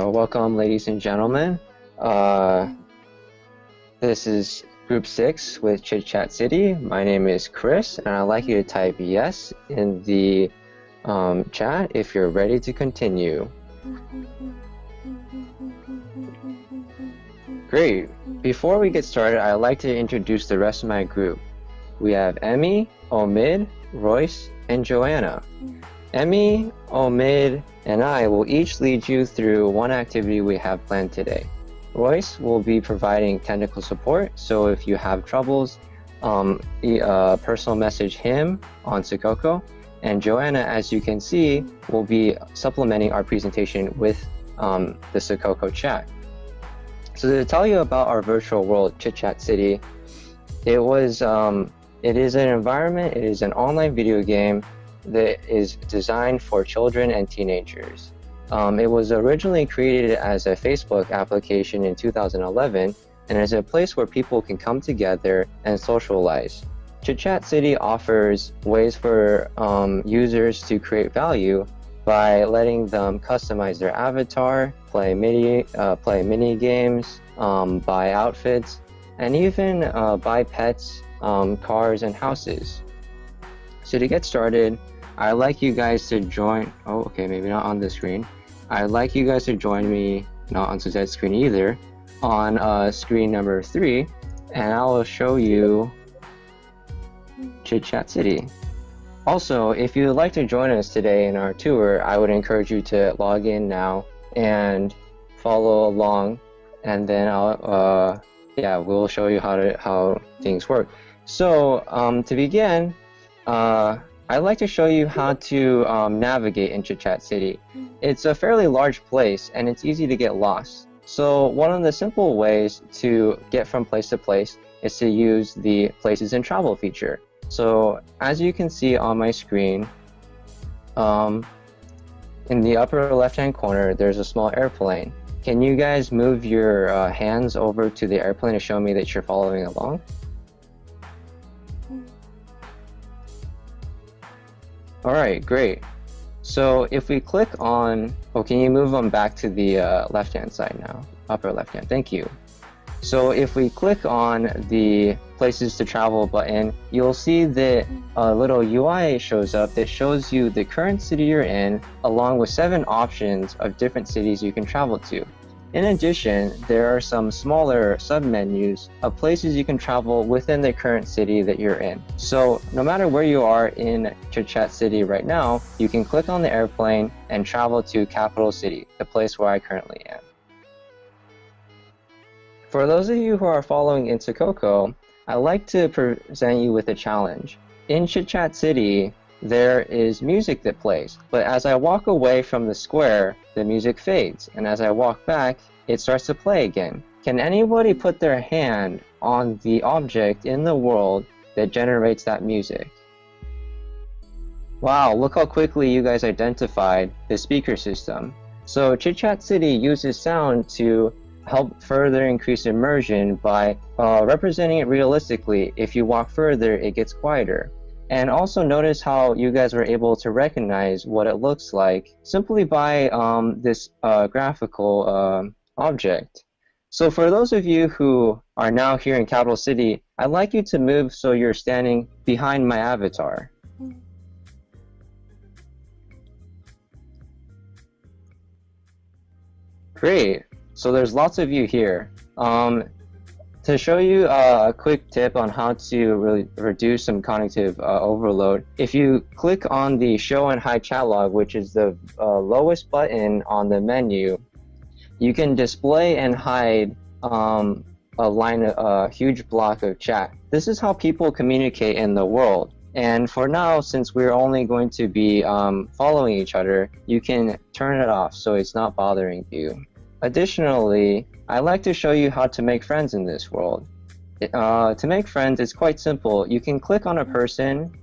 Welcome, ladies and gentlemen. This is Group 6 with Chit Chat City. My name is Chris, and I'd like you to type yes in the chat if you're ready to continue. Great. Before we get started, I'd like to introduce the rest of my group. We have Emmy, Omid, Royce, and Joanna. Emmy, Omid, and I will each lead you through one activity we have planned today. Royce will be providing technical support, so if you have troubles, personal message him on Sococo. And Joanna, as you can see, will be supplementing our presentation with the Sococo chat. So to tell you about our virtual world, Chit Chat City, it is an environment, it is an online video game that is designed for children and teenagers. It was originally created as a Facebook application in 2011 and is a place where people can come together and socialize. Chit Chat City offers ways for users to create value by letting them customize their avatar, play mini games, buy outfits, and even buy pets, cars, and houses. So to get started, I'd like you guys to join, maybe not on the screen. I'd like you guys to join me, not on Suzette's screen either, on screen number 3, and I will show you Chit Chat City. Also, if you would like to join us today in our tour, I would encourage you to log in now and follow along, and then we'll show you how things work. So to begin, I'd like to show you how to navigate in Chit Chat City. It's a fairly large place and it's easy to get lost. So one of the simple ways to get from place to place is to use the Places and Travel feature. So as you can see on my screen, in the upper left-hand corner, there's a small airplane. Can you guys move your hands over to the airplane to show me that you're following along? All right, great. So if we click on, can you move them back to the left-hand side now? Upper left-hand, thank you. So if we click on the Places to Travel button, you'll see that a little UI shows up that shows you the current city you're in, along with 7 options of different cities you can travel to. In addition, there are some smaller sub-menus of places you can travel within the current city that you're in. So no matter where you are in Chit Chat City right now, you can click on the airplane and travel to Capital City, the place where I currently am. For those of you who are following in Sococo, I'd like to present you with a challenge. In Chit Chat City, there is music that plays, but as I walk away from the square, the music fades, and as I walk back, it starts to play again. Can anybody put their hand on the object in the world that generates that music? Wow, look how quickly you guys identified the speaker system. So Chit Chat City uses sound to help further increase immersion by representing it realistically. If you walk further, it gets quieter. And also notice how you guys were able to recognize what it looks like simply by this graphical object. So for those of you who are now here in Capital City, I'd like you to move so you're standing behind my avatar. Great. So there's lots of you here. To show you a quick tip on how to really reduce some cognitive overload, if you click on the Show and Hide Chat Log, which is the lowest button on the menu, you can display and hide a huge block of chat. This is how people communicate in the world. And for now, since we're only going to be following each other, you can turn it off so it's not bothering you. Additionally, I like to show you how to make friends in this world. To make friends, it's quite simple. You can click on a person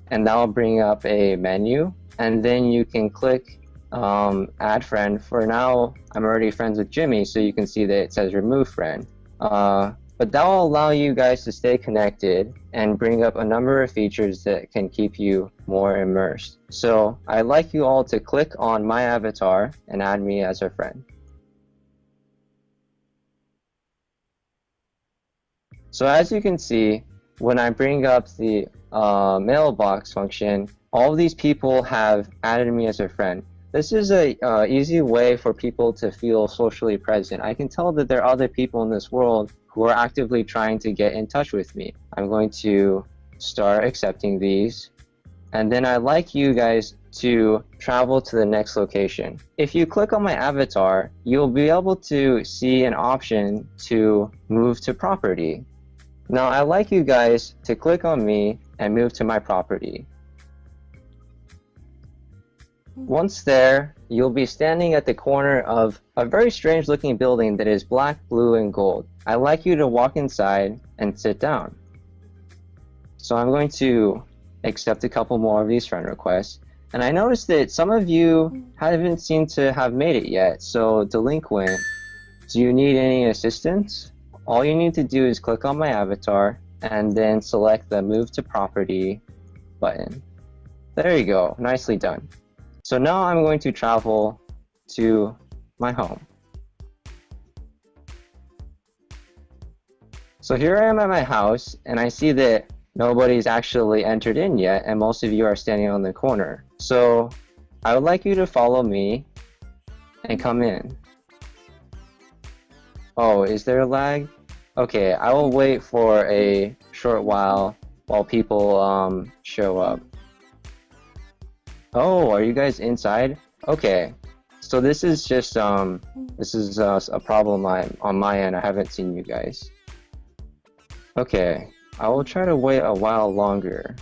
and that will bring up a menu, and then you can click add friend. For now, I'm already friends with Jimmy, so you can see that it says remove friend. But that will allow you guys to stay connected and bring up a number of features that can keep you more immersed. So I'd like you all to click on my avatar and add me as a friend. So as you can see, when I bring up the mailbox function, all of these people have added me as a friend. This is a easy way for people to feel socially present. I can tell that there are other people in this world who are actively trying to get in touch with me. I'm going to start accepting these, and then I'd like you guys to travel to the next location. If you click on my avatar, you'll be able to see an option to move to property. Now I'd like you guys to click on me and move to my property. Once there, you'll be standing at the corner of a very strange looking building that is black, blue, and gold. I'd like you to walk inside and sit down. So I'm going to accept a couple more of these friend requests. And I noticed that some of you haven't seemed to have made it yet. So delinquent, do you need any assistance? All you need to do is click on my avatar and then select the move to property button. There you go, nicely done. So now I'm going to travel to my home. So here I am at my house, and I see that nobody's actually entered in yet, and most of you are standing on the corner. So I would like you to follow me and come in. Oh, is there a lag? Okay, I will wait for a short while people show up. Oh, are you guys inside? Okay, so this is just a problem on my end. I haven't seen you guys. Okay, I will try to wait a while longer.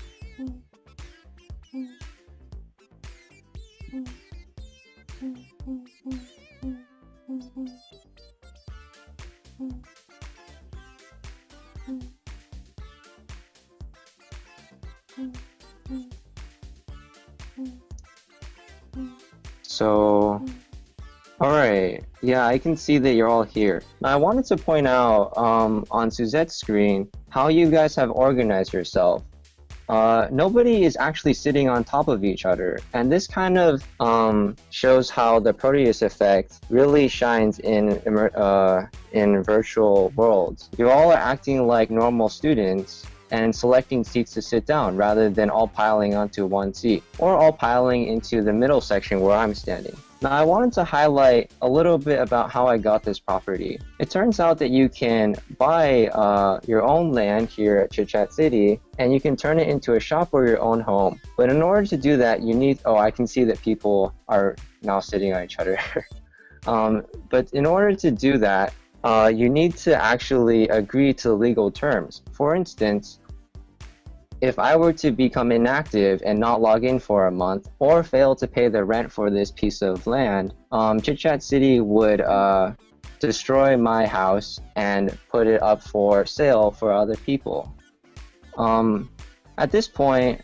So, alright, yeah, I can see that you're all here. Now, I wanted to point out on Suzette's screen how you guys have organized yourself. Nobody is actually sitting on top of each other, and this kind of shows how the Proteus effect really shines in virtual worlds. You all are acting like normal students and selecting seats to sit down rather than all piling onto one seat or all piling into the middle section where I'm standing. Now I wanted to highlight a little bit about how I got this property. It turns out that you can buy your own land here at Chit Chat City, and you can turn it into a shop or your own home. But in order to do that, you need, I can see that people are now sitting on each other. But in order to do that, you need to actually agree to legal terms. For instance, if I were to become inactive and not log in for a month or fail to pay the rent for this piece of land, Chit Chat City would destroy my house and put it up for sale for other people. At this point,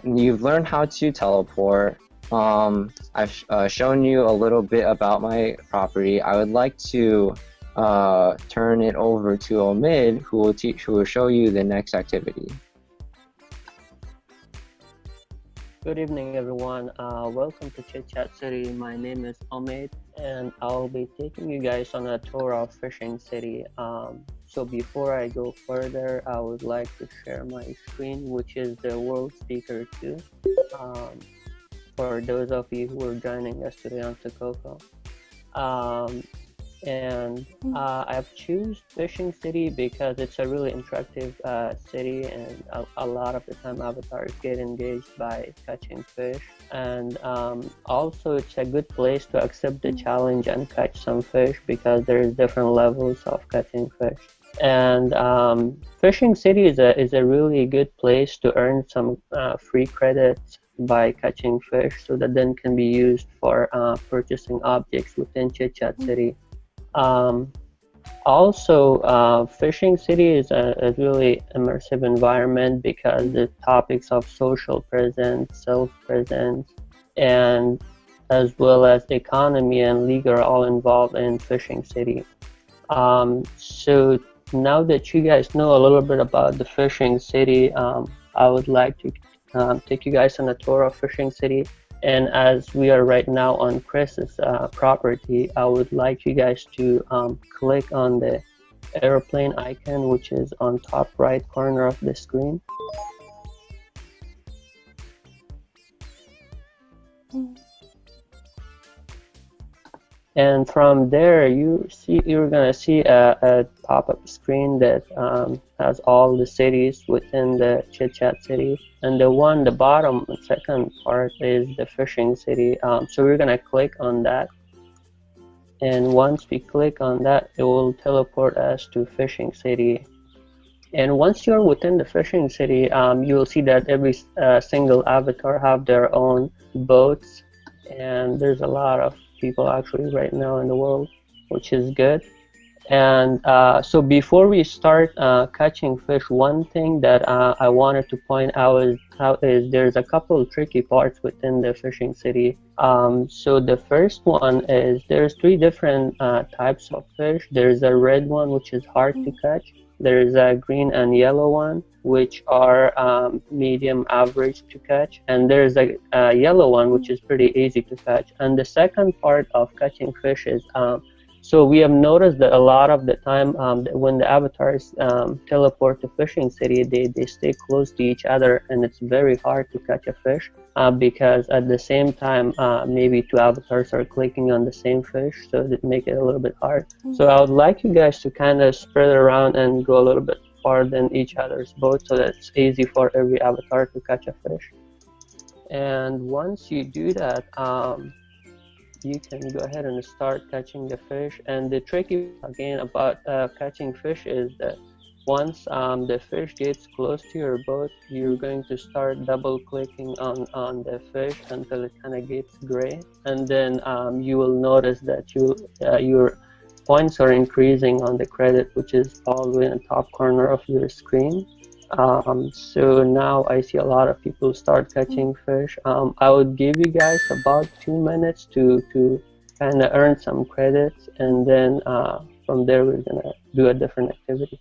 you've learned how to teleport. I've shown you a little bit about my property. I would like to turn it over to Omid, who will show you the next activity. Good evening, everyone. Welcome to Chit Chat City. My name is Omid, and I'll be taking you guys on a tour of Fishing City. So before I go further, I would like to share my screen, which is the World Speaker 2. For those of you who are joining us today on Sococo. I've choose Fishing City because it's a really interactive city, and a lot of the time avatars get engaged by catching fish, and also it's a good place to accept the challenge and catch some fish because there's different levels of catching fish. And Fishing City is a really good place to earn some free credits by catching fish, so that then can be used for purchasing objects within Chit Chat City. Um, Also, Fishing City is a really immersive environment because the topics of social presence, self-presence, and as well as economy and legal are all involved in Fishing City. So now that you guys know a little bit about the Fishing City, I would like to take you guys on a tour of Fishing City. And as we are right now on Chris's property, I would like you guys to click on the airplane icon, which is on top right corner of the screen. And from there, you're gonna see a pop-up screen that has all the cities within the Chit Chat City, and the bottom second part is the Fishing City. So we're gonna click on that, and once we click on that, it will teleport us to Fishing City. And once you're within the Fishing City, you'll see that every single avatar have their own boats, and there's a lot of people actually right now in the world, which is good. And so before we start catching fish, one thing that I wanted to point out is there's a couple of tricky parts within the Fishing City. So the first one is there's three different types of fish. There's a red one, which is hard to catch. There's a green and yellow one, which are medium average to catch, and there's a yellow one, which is pretty easy to catch. And the second part of catching fish is so we have noticed that a lot of the time when the avatars teleport to Fishing City, they stay close to each other, and it's very hard to catch a fish because at the same time maybe two avatars are clicking on the same fish, so that make it a little bit hard. So I would like you guys to kind of spread around and go a little bit farther than each other's boat, so that it's easy for every avatar to catch a fish. And once you do that, you can go ahead and start catching the fish. And the tricky again about catching fish is that once the fish gets close to your boat, you're going to start double clicking on the fish until it kind of gets gray, and then you will notice that your points are increasing on the credit, which is all the way in the top corner of your screen. So now I see a lot of people start catching fish. I would give you guys about 2 minutes to kind of earn some credits, and then from there we're gonna do a different activity.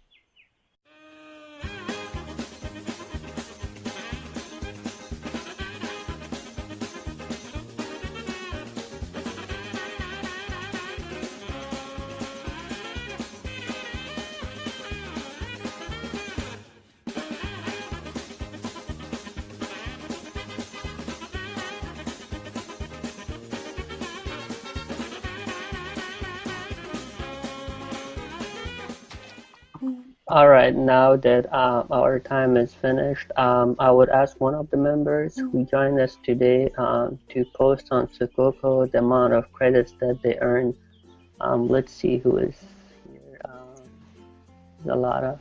All right, now that our time is finished, I would ask one of the members who joined us today to post on Sococo the amount of credits that they earned. Let's see who is here. A lot of.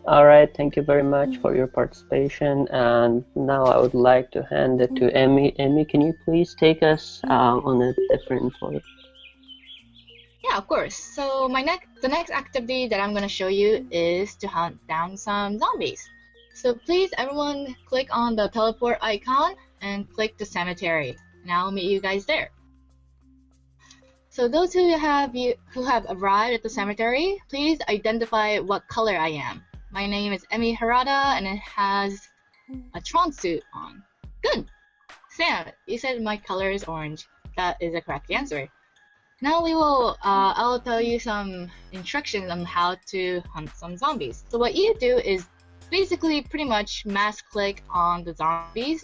All right, thank you very much for your participation. And now I would like to hand it to Emmy. Emmy, can you please take us on a different tour? Yeah, of course. So the next activity that I'm going to show you is to hunt down some zombies. So please, everyone, click on the teleport icon and click the cemetery, and I'll meet you guys there. So those who have arrived at the cemetery, please identify what color I am. My name is Emmy Harada, and it has a Tron suit on. Good! Sam, you said my color is orange. That is the correct answer. Now I'll tell you some instructions on how to hunt some zombies. So what you do is basically pretty much mass click on the zombies,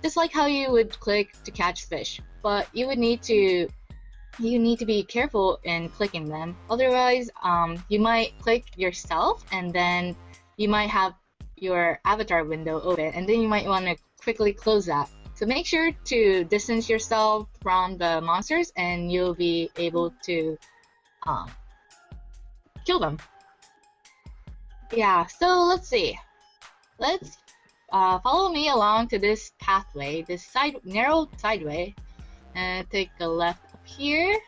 just like how you would click to catch fish. but you need to be careful in clicking them. Otherwise, you might click yourself, and then you might have your avatar window open, and then you might want to quickly close that. So make sure to distance yourself from the monsters, and you'll be able to kill them. Yeah, so let's see. Let's follow me along to this pathway, this narrow sideway, and take a left up here.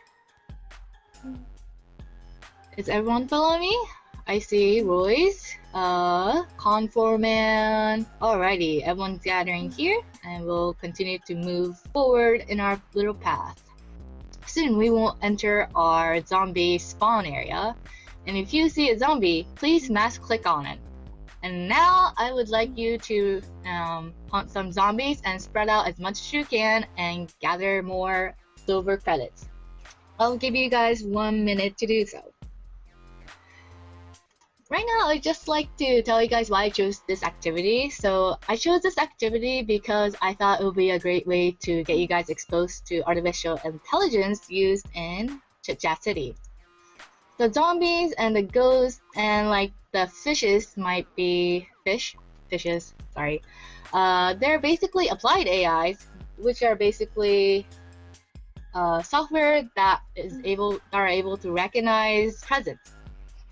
Is everyone following me? I see Royce, Conforman. Alrighty, everyone's gathering here, and we'll continue to move forward in our little path. Soon we will enter our zombie spawn area, and if you see a zombie, please mass click on it. And now I would like you to hunt some zombies and spread out as much as you can and gather more silver credits. I'll give you guys 1 minute to do so. Right now, I'd just like to tell you guys why I chose this activity. So I chose this activity because I thought it would be a great way to get you guys exposed to artificial intelligence used in Chit Chat City. The zombies and the ghosts and like the fishes might be fishes. Sorry. They're basically applied AIs, which are basically software that are able to recognize presence.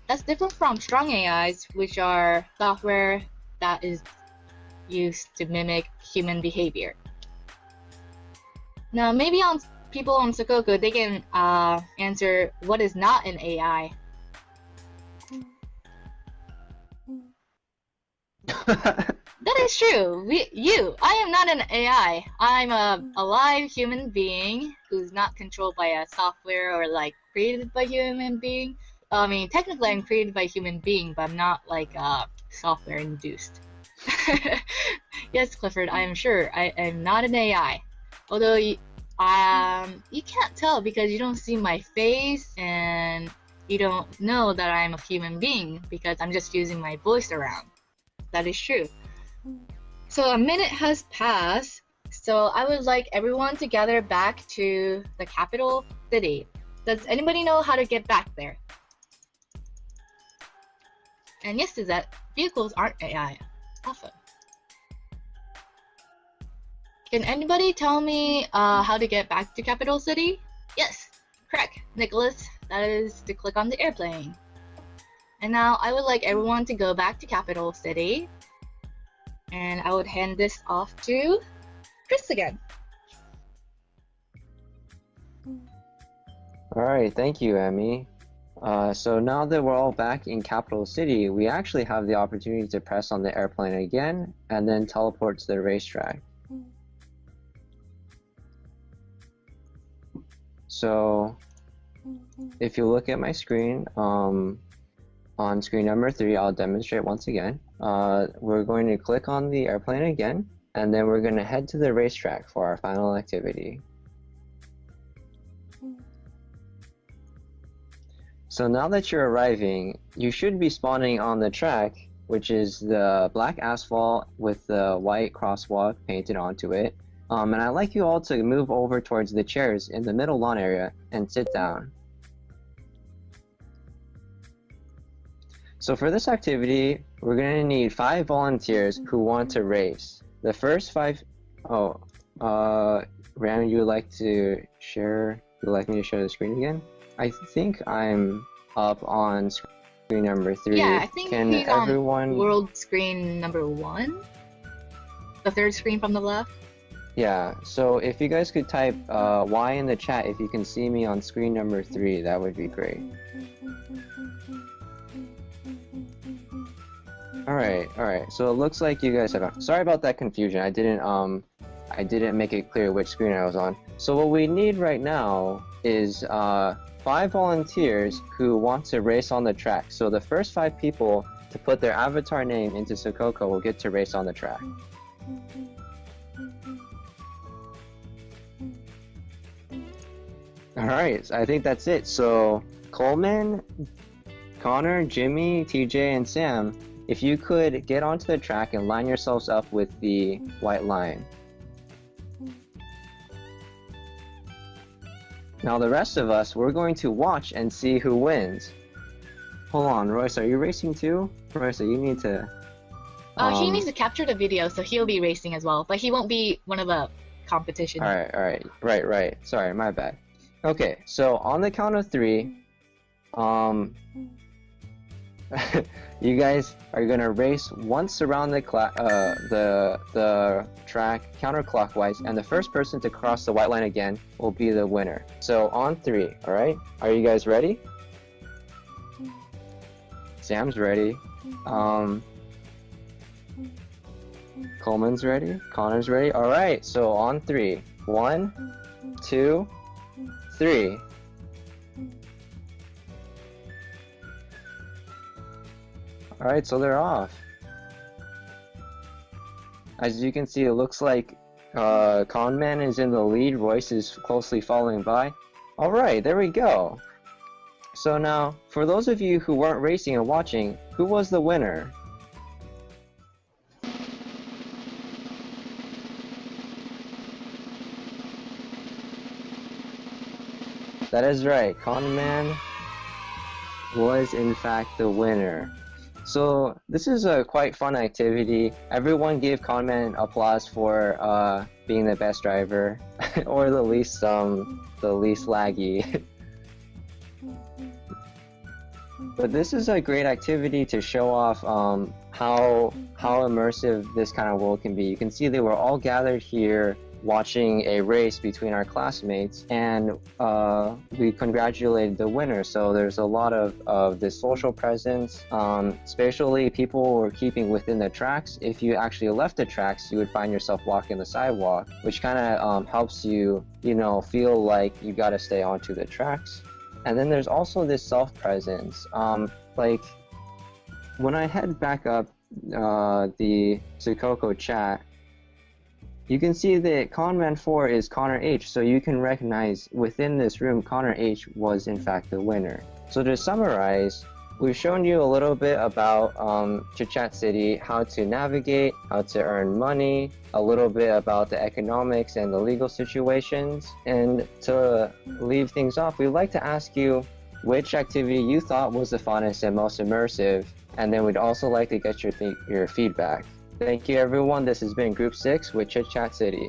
That's different from strong AIs, which are software that is used to mimic human behavior. Now, maybe people on Sococo, they can answer what is not an AI. That is true. I am not an AI. I'm a alive human being who's not controlled by a software or like created by a human being. I mean, technically I'm created by a human being, but I'm not like software induced. Yes, Clifford, I am sure. I am not an AI. Although you can't tell because you don't see my face and you don't know that I'm a human being because I'm just using my voice around. That is true. So a minute has passed, so I would like everyone to gather back to the capital city. Does anybody know how to get back there? And yes to that, vehicles aren't AI. Awesome. Can anybody tell me how to get back to capital city? Yes, correct, Nicholas. That is to click on the airplane. And now I would like everyone to go back to capital city. And I would hand this off to Chris again. Alright, thank you, Emmy. So now that we're all back in Capital City, we actually have the opportunity to press on the airplane again and then teleport to the racetrack. So if you look at my screen, on screen number 3, I'll demonstrate once again. We're going to click on the airplane again, and then we're going to head to the racetrack for our final activity. So now that you're arriving, you should be spawning on the track, which is the black asphalt with the white crosswalk painted onto it. And I'd like you all to move over towards the chairs in the middle lawn area and sit down. So for this activity, we're going to need 5 volunteers who want to race. The first 5... Ram, you would like to share... Would like me to share the screen again? I think I'm up on screen number 3. Yeah, I think Can he's everyone... on world screen number 1? The third screen from the left? Yeah, so if you guys could type Y in the chat if you can see me on screen number 3, that would be great. Alright, so it looks like you guys have... Sorry about that confusion, I didn't make it clear which screen I was on. So what we need right now is 5 volunteers who want to race on the track. So the first 5 people to put their avatar name into Sococo will get to race on the track. Alright, I think that's it. So Coleman, Connor, Jimmy, TJ, and Sam, if you could get onto the track and line yourselves up with the white line. Now the rest of us, we're going to watch and see who wins. Hold on, Royce, are you racing too? Royce, you need to... He needs to capture the video, so he'll be racing as well, but he won't be one of the competition. Alright. Right. Sorry, my bad. Okay, so on the count of 3, you guys are gonna race once around the track counterclockwise, and the first person to cross the white line again will be the winner. So on 3, alright? Are you guys ready? Sam's ready. Coleman's ready. Connor's ready. Alright, so on 3. 1, 2, 3. Alright, so they're off. As you can see, it looks like Conman is in the lead, Royce is closely following by. Alright, there we go. So now, for those of you who weren't racing and watching, who was the winner? That is right, Conman was in fact the winner. So this is a quite fun activity. Everyone gave Conman applause for being the best driver, or the least laggy. But this is a great activity to show off how immersive this kind of world can be. You can see they were all gathered here watching a race between our classmates, and we congratulated the winner. So there's a lot of this social presence, especially people were keeping within the tracks. If you actually left the tracks, you would find yourself walking the sidewalk, which kind of helps you, feel like you got to stay onto the tracks. And then there's also this self-presence. Like when I head back up the Sococo chat, you can see that Conman 4 is Connor H, so you can recognize within this room Connor H was in fact the winner. So to summarize, we've shown you a little bit about Chit Chat City, how to navigate, how to earn money, a little bit about the economics and the legal situations. And to leave things off, we'd like to ask you which activity you thought was the funnest and most immersive, and then we'd also like to get your feedback. Thank you everyone, this has been Group 6 with Chit Chat City.